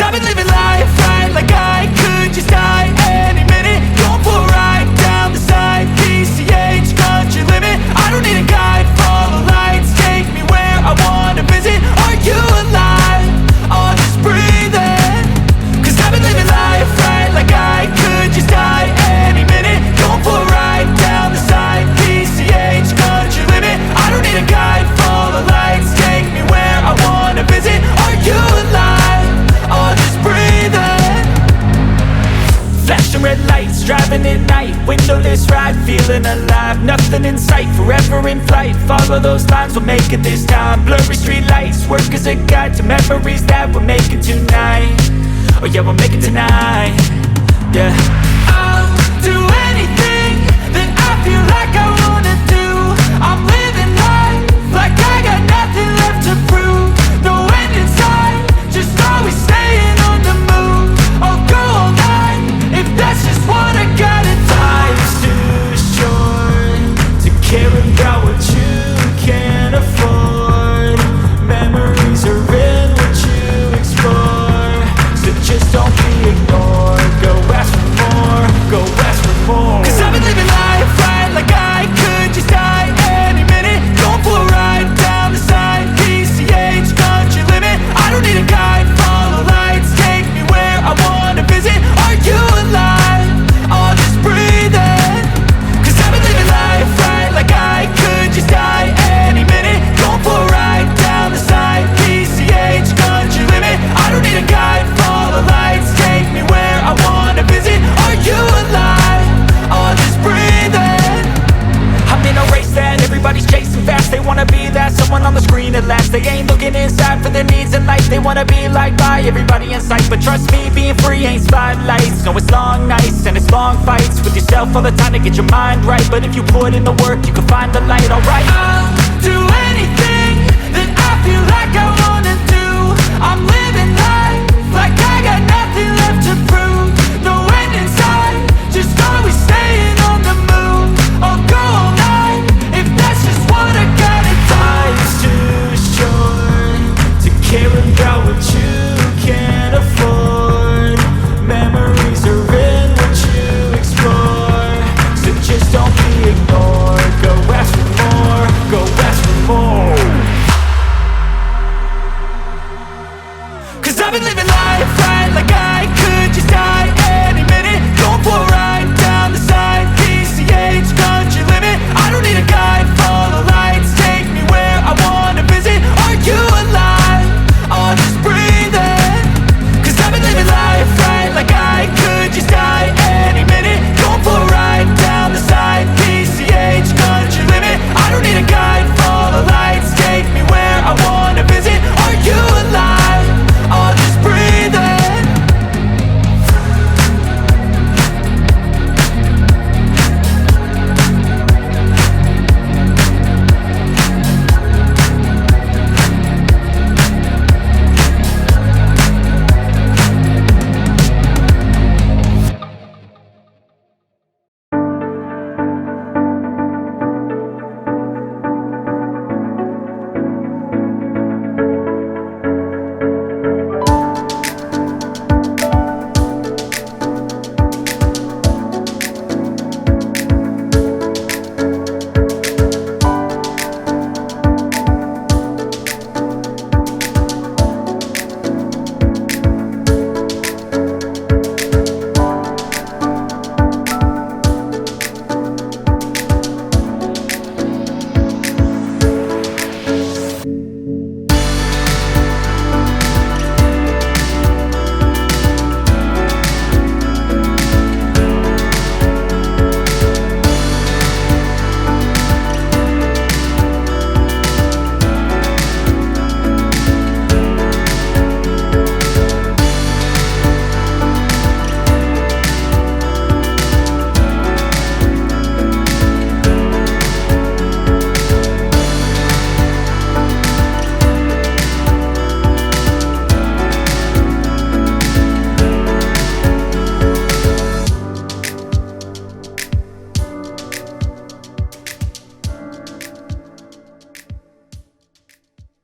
I've been living life right like I could just die any minute. Going for a ride down the side, PCH, country limit. I don't need a guide, follow lights, take me where I wanna visit. Are you alive? Or just breathing? Cause I've been living life right like I could just die any minute. Going for a ride down the side, PCH, country limit. I don't need a guide, follow lights, take me where I wanna visit. Are you alive? Or just breathing? Flashing red lights, driving at night, windowless ride, feeling alive. Nothing in sight, forever in flight. Follow those lines, we'll make it this time. Blurry street lights, work as a guide to memories that we're making tonight. Oh yeah, we'll make it tonight. Yeah. I'll do anything that I feel like I wanna do. I'm living life like I got nothing left to prove. No end in sight, just always staying on the move. I'll go all night if that's just what I gotta do. Life's too short to care about what you can't afford. Memories are in what you explore, so just don't be ignored. Go ask for more, go ask for more. Cause I've been living life right like I could just die any minute. Going for a ride down the side, PCH, country limit. I don't need a guide, follow lights, take me where I wanna visit. Are you alive? Or just breathing? Cause I've been living life right like I could just die any minute. Going for a ride down the side, PCH, country limit. I don't need a guide, follow lights, take me where I wanna visit. Are you alive? Or just breathing? I'm in a race that everybody's chasing fast. They wanna be that someone on the screen at last. They ain't looking inside for their needs in life. They wanna be liked by everybody in sight. But trust me, being free ain't spotlights. No, it's long nights and it's long fights with yourself all the time to get your mind right. But if you put in the work, you can find the light, alright? I'll do it.